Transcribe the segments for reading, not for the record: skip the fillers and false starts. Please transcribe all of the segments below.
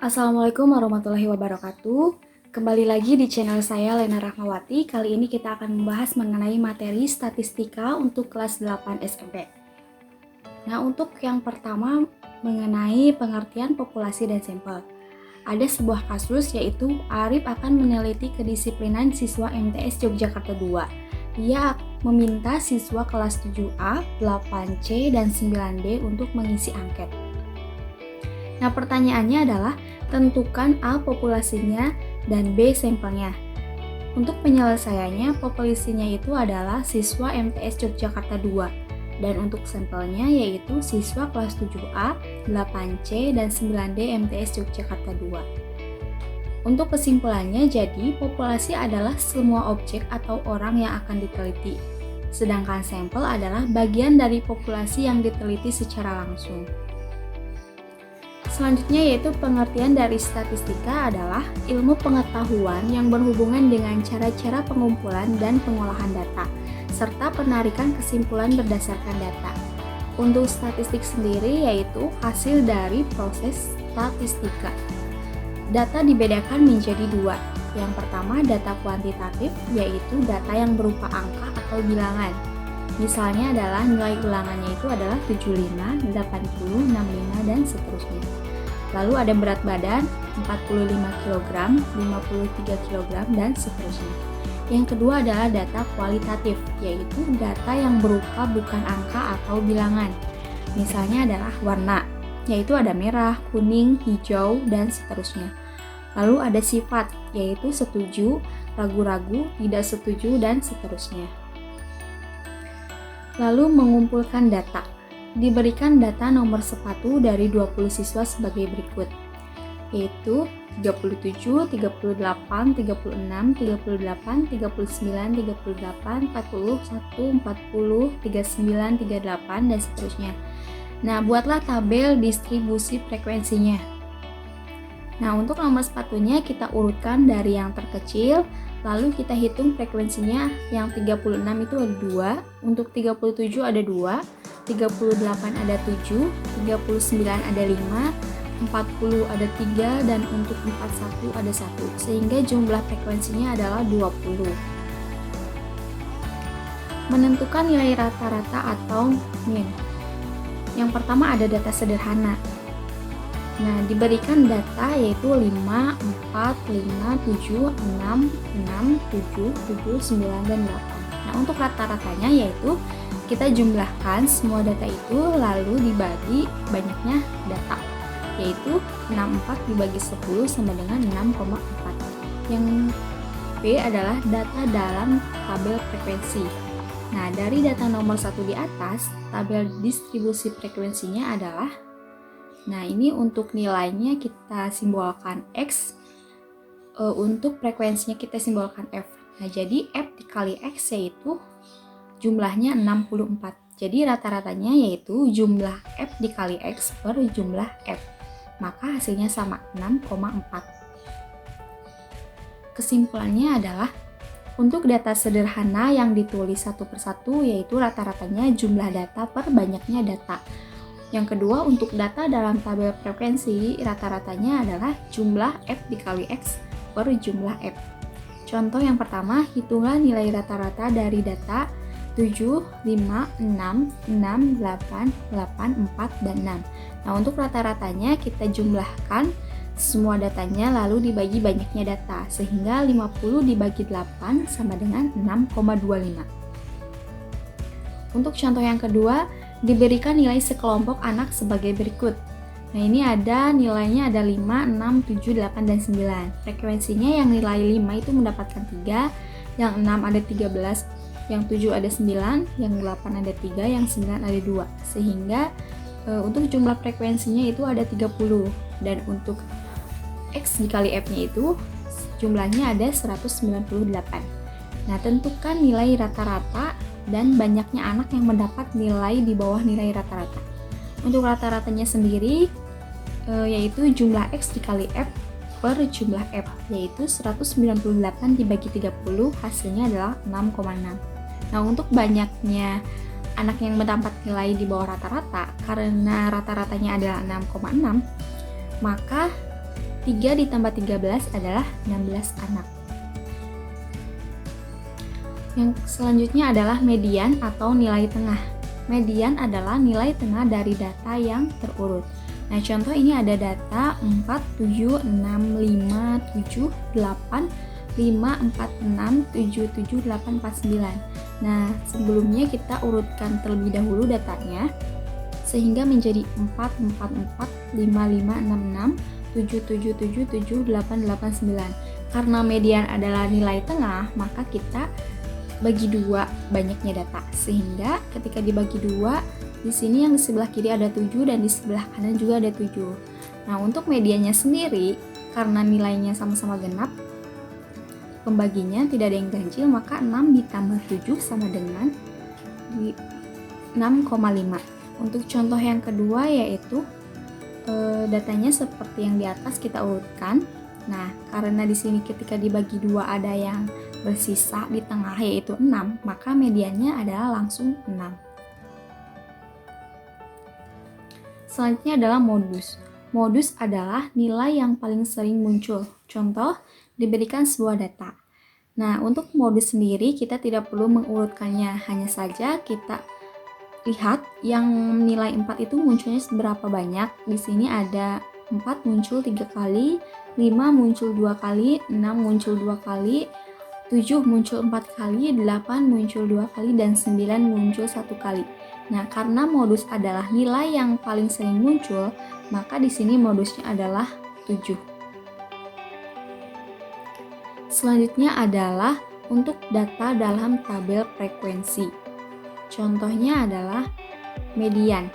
Assalamualaikum warahmatullahi wabarakatuh. Kembali lagi di channel saya Lena Rahmawati. Kali ini kita akan membahas mengenai materi statistika untuk kelas 8 SMP. Nah, untuk yang pertama mengenai pengertian populasi dan sampel. Ada sebuah kasus yaitu Arif akan meneliti kedisiplinan siswa MTS Yogyakarta II. Dia meminta siswa kelas 7A, 8C, dan 9D untuk mengisi angket. Nah, pertanyaannya adalah tentukan A populasinya dan B sampelnya. Untuk penyelesaiannya, populasinya itu adalah siswa MTS Yogyakarta II dan untuk sampelnya yaitu siswa kelas 7A, 8C, dan 9D MTS Yogyakarta II. Untuk kesimpulannya, jadi populasi adalah semua objek atau orang yang akan diteliti, sedangkan sampel adalah bagian dari populasi yang diteliti secara langsung. Selanjutnya yaitu pengertian dari statistika adalah ilmu pengetahuan yang berhubungan dengan cara-cara pengumpulan dan pengolahan data, serta penarikan kesimpulan berdasarkan data. Untuk statistik sendiri yaitu hasil dari proses statistika. Data dibedakan menjadi dua. Yang pertama data kuantitatif, yaitu data yang berupa angka atau bilangan. Misalnya adalah nilai ulangannya itu adalah 75, 80, 65, dan seterusnya. Lalu ada berat badan 45 kg, 53 kg, dan seterusnya. Yang kedua adalah data kualitatif, yaitu data yang berupa bukan angka atau bilangan. Misalnya adalah warna, yaitu ada merah, kuning, hijau, dan seterusnya. Lalu ada sifat, yaitu setuju, ragu-ragu, tidak setuju, dan seterusnya. Lalu mengumpulkan data. Diberikan data nomor sepatu dari 20 siswa sebagai berikut, yaitu 37, 38, 36, 38, 39, 38, 41, 40, 39, 38, dan seterusnya. Nah, buatlah tabel distribusi frekuensinya. Nah, untuk nomor sepatunya kita urutkan dari yang terkecil, lalu kita hitung frekuensinya. Yang 36 itu ada 2, untuk 37 ada 2, 38 ada 7, 39 ada 5, 40 ada 3, dan untuk 41 ada 1, sehingga jumlah frekuensinya adalah 20. Menentukan nilai rata-rata atau min. Yang pertama ada data sederhana. Nah, diberikan data yaitu 5, 4, 5, 7, 6, 6, 7, 7, 9, dan 8. Nah, untuk rata-ratanya yaitu kita jumlahkan semua data itu lalu dibagi banyaknya data, yaitu 64 dibagi 10 sama dengan 6,4. Yang B adalah data dalam tabel frekuensi. Nah, dari data nomor 1 di atas, tabel distribusi frekuensinya adalah, nah ini untuk nilainya kita simbolkan X, untuk frekuensinya kita simbolkan F. Nah, jadi F dikali X yaitu jumlahnya 64. Jadi rata-ratanya yaitu jumlah F dikali X per jumlah F. Maka hasilnya sama, 6,4. Kesimpulannya adalah untuk data sederhana yang ditulis satu persatu yaitu rata-ratanya jumlah data per banyaknya data. Yang kedua, untuk data dalam tabel frekuensi rata-ratanya adalah jumlah F dikali X per jumlah F. Contoh yang pertama, hitunglah nilai rata-rata dari data 7, 5, 6, 6, 8, 8, 4, dan 6. Nah, untuk rata-ratanya kita jumlahkan semua datanya lalu dibagi banyaknya data, sehingga 50 dibagi 8 sama dengan 6,25. Untuk contoh yang kedua, diberikan nilai sekelompok anak sebagai berikut. Nah, ini ada nilainya ada 5, 6, 7, 8, dan 9. Frekuensinya yang nilai 5 itu mendapatkan 3, yang 6 ada 13, yang 7 ada 9, yang 8 ada 3, yang 9 ada 2. Sehingga untuk jumlah frekuensinya itu ada 30. Dan untuk X dikali F-nya itu jumlahnya ada 198. Nah, tentukan nilai rata-rata dan banyaknya anak yang mendapat nilai di bawah nilai rata-rata. Untuk rata-ratanya sendiri yaitu jumlah X dikali F per jumlah F, yaitu 198 dibagi 30, hasilnya adalah 6,6. Nah, untuk banyaknya anak yang mendapat nilai di bawah rata-rata, karena rata-ratanya adalah 6,6, maka 3 ditambah 13 adalah 16 anak. Yang selanjutnya adalah median atau nilai tengah. Median adalah nilai tengah dari data yang terurut. Nah, contoh ini ada data 4, 7, 6, 5, 7, 8, 5, 4, 6, 7, 7, 8, 4, 9. Nah, sebelumnya kita urutkan terlebih dahulu datanya sehingga menjadi 4, 4, 4, 5, 5, 6, 6, 7, 7, 7, 7, 8, 8, 9. Karena median adalah nilai tengah, maka kita bagi dua banyaknya data. Sehingga ketika dibagi dua, di sini yang di sebelah kiri ada 7 dan di sebelah kanan juga ada 7. Nah, untuk mediannya sendiri, karena nilainya sama-sama genap, pembaginya tidak ada yang ganjil, maka 6 ditambah 7 sama dengan 6,5. Untuk contoh yang kedua yaitu datanya seperti yang di atas kita urutkan. Nah, karena di sini ketika dibagi dua ada yang bersisa di tengah yaitu 6, maka mediannya adalah langsung 6. Selanjutnya adalah modus. Modus adalah nilai yang paling sering muncul. Contoh, diberikan sebuah data. Nah, untuk modus sendiri kita tidak perlu mengurutkannya, hanya saja kita lihat yang nilai 4 itu munculnya seberapa banyak. Di sini ada 4 muncul 3 kali, 5 muncul 2 kali, 6 muncul 2 kali, 7 muncul 4 kali, 8 muncul 2 kali, dan 9 muncul 1 kali. Nah, karena modus adalah nilai yang paling sering muncul, maka di sini modusnya adalah 7. Selanjutnya adalah untuk data dalam tabel frekuensi. Contohnya adalah median.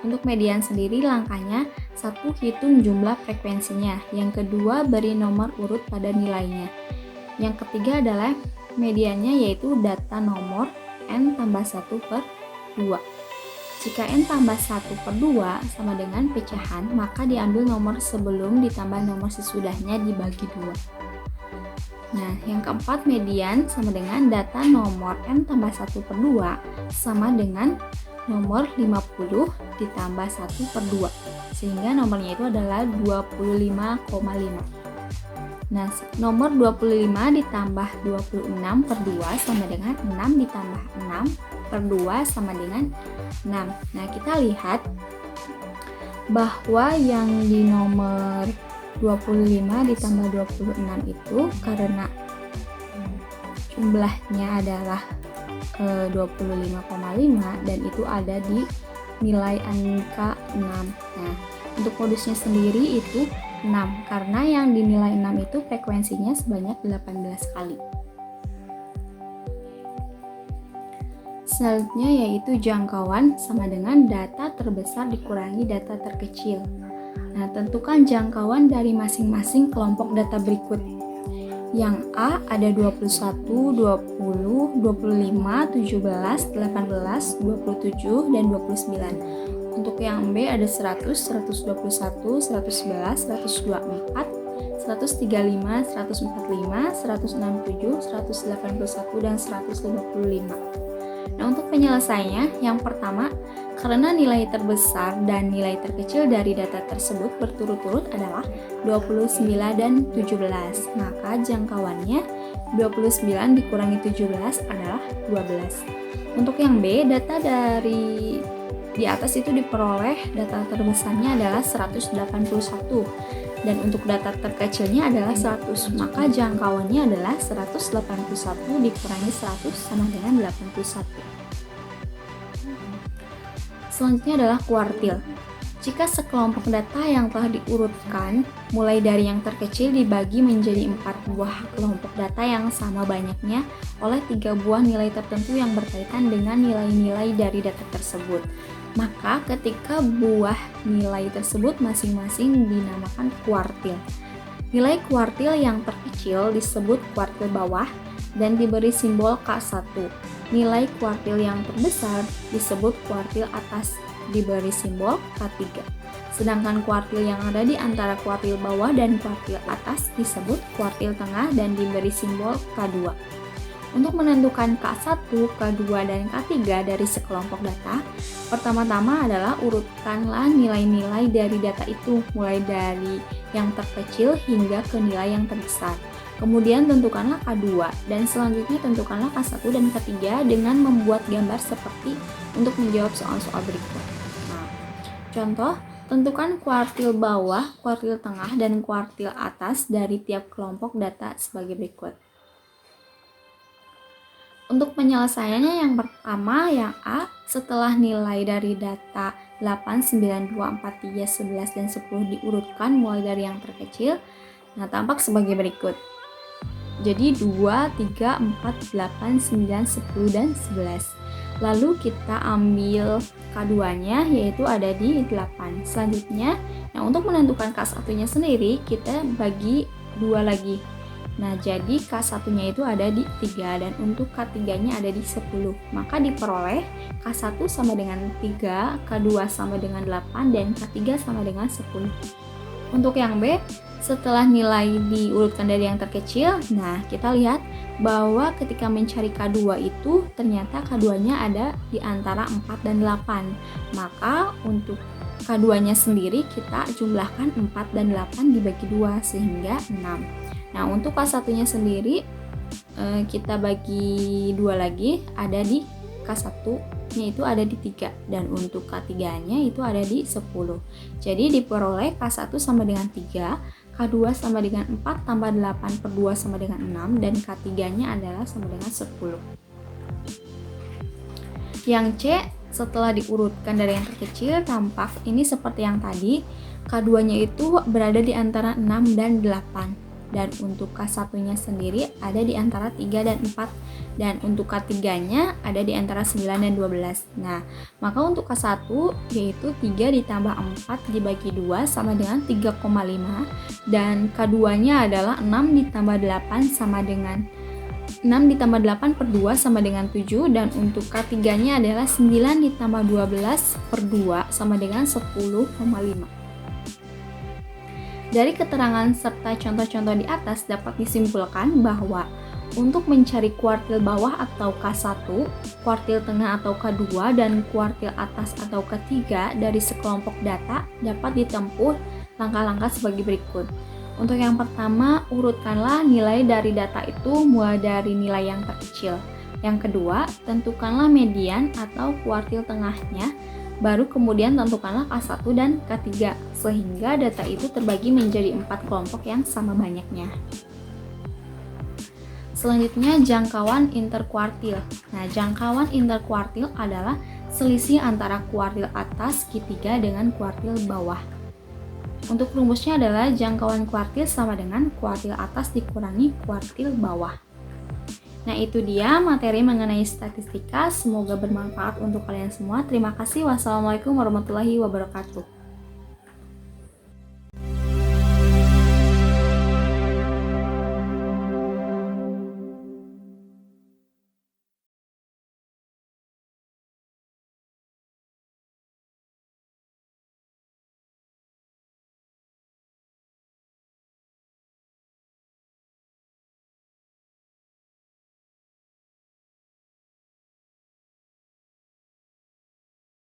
Untuk median sendiri langkahnya, 1. Hitung jumlah frekuensinya. Yang kedua, beri nomor urut pada nilainya. Yang ketiga adalah mediannya, yaitu data nomor n tambah 1 per 2. Jika n tambah 1 per 2 sama dengan pecahan, maka diambil nomor sebelum ditambah nomor sesudahnya dibagi 2. Nah, yang keempat, median sama dengan data nomor n tambah 1 per 2 sama dengan nomor 50 ditambah 1 per 2, sehingga nomornya itu adalah 25,5. Nah, nomor 25 ditambah 26 per 2 sama dengan 6 ditambah 6 per 2 sama dengan 6. Nah, kita lihat bahwa yang di nomor 25 ditambah 26 itu karena jumlahnya adalah 25,5 dan itu ada di nilai angka 6. Nah, untuk modusnya sendiri itu 6 karena yang dinilai 6 itu frekuensinya sebanyak 18 kali. Selanjutnya yaitu jangkauan sama dengan data terbesar dikurangi data terkecil. Nah, tentukan jangkauan dari masing-masing kelompok data berikut. Yang A ada 21, 20, 25, 17, 18, 27, dan 29. Untuk yang B ada 100, 121, 111, 124, 135, 145, 167, 181, dan 155. Nah, untuk penyelesaiannya, yang pertama, karena nilai terbesar dan nilai terkecil dari data tersebut berturut-turut adalah 29 dan 17, maka jangkauannya 29 dikurangi 17 adalah 12. Untuk yang B, data dari di atas itu diperoleh data terbesarnya adalah 181 dan untuk data terkecilnya adalah 100, maka jangkauannya adalah 181 dikurangi 100 sama dengan 81. Selanjutnya adalah kuartil. Jika sekelompok data yang telah diurutkan mulai dari yang terkecil dibagi menjadi 4 buah kelompok data yang sama banyaknya oleh 3 buah nilai tertentu yang berkaitan dengan nilai-nilai dari data tersebut, maka ketika buah nilai tersebut masing-masing dinamakan kuartil. Nilai kuartil yang terkecil disebut kuartil bawah dan diberi simbol K1. Nilai kuartil yang terbesar disebut kuartil atas, diberi simbol K3. Sedangkan kuartil yang ada di antara kuartil bawah dan kuartil atas disebut kuartil tengah dan diberi simbol K2. Untuk menentukan K1, K2, dan K3 dari sekelompok data, pertama-tama adalah urutkanlah nilai-nilai dari data itu, mulai dari yang terkecil hingga ke nilai yang terbesar. Kemudian tentukanlah K2, dan selanjutnya tentukanlah K1 dan K3 dengan membuat gambar seperti untuk menjawab soal-soal berikut. Nah, contoh, tentukan kuartil bawah, kuartil tengah, dan kuartil atas dari tiap kelompok data sebagai berikut. Untuk penyelesaiannya yang pertama, yang A, setelah nilai dari data 8, 9, 2, 4, 3, 11, dan 10 diurutkan mulai dari yang terkecil, nah tampak sebagai berikut. Jadi 2, 3, 4, 8, 9, 10, dan 11. Lalu kita ambil K2-nya, yaitu ada di 8. Selanjutnya, nah untuk menentukan K1-nya sendiri, kita bagi 2 lagi. Nah, jadi K1-nya itu ada di 3 dan untuk K3-nya ada di 10. Maka diperoleh K1 sama dengan 3, K2 sama dengan 8, dan K3 sama dengan 10. Untuk yang B, setelah nilai diurutkan dari yang terkecil, nah kita lihat bahwa ketika mencari K2 itu ternyata K2-nya ada di antara 4 dan 8. Maka untuk K2-nya sendiri kita jumlahkan 4 dan 8 dibagi 2 sehingga 6. Nah, untuk K1-nya sendiri kita bagi 2 lagi, ada di K1-nya itu ada di 3 dan untuk K3-nya itu ada di 10. Jadi diperoleh K1 sama dengan 3, K2 sama dengan 4 tambah 8 per 2 sama dengan 6 dan K3-nya adalah sama dengan 10. Yang C, setelah diurutkan dari yang terkecil, tampak ini seperti yang tadi, K2-nya itu berada di antara 6 dan 8. Dan untuk K1-nya sendiri ada di antara 3 dan 4. Dan untuk K3-nya ada di antara 9 dan 12. Nah, maka untuk K1 yaitu 3 ditambah 4 dibagi 2 sama dengan 3,5. Dan K2-nya adalah 6 ditambah 8 sama dengan 6 ditambah 8 per 2 sama dengan 7. Dan untuk K3-nya adalah 9 ditambah 12 per 2 sama dengan 10,5. Dari keterangan serta contoh-contoh di atas dapat disimpulkan bahwa untuk mencari kuartil bawah atau K1, kuartil tengah atau K2, dan kuartil atas atau K3 dari sekelompok data dapat ditempuh langkah-langkah sebagai berikut. Untuk yang pertama, urutkanlah nilai dari data itu mulai dari nilai yang terkecil. Yang kedua, tentukanlah median atau kuartil tengahnya. Baru kemudian tentukanlah K1 dan K3 sehingga data itu terbagi menjadi 4 kelompok yang sama banyaknya. Selanjutnya, jangkauan interkuartil. Nah, jangkauan interkuartil adalah selisih antara kuartil atas Q3 dengan kuartil bawah. Untuk rumusnya adalah jangkauan kuartil sama dengan kuartil atas dikurangi kuartil bawah. Nah, itu dia materi mengenai statistika. Semoga bermanfaat untuk kalian semua. Terima kasih. Wassalamualaikum warahmatullahi wabarakatuh.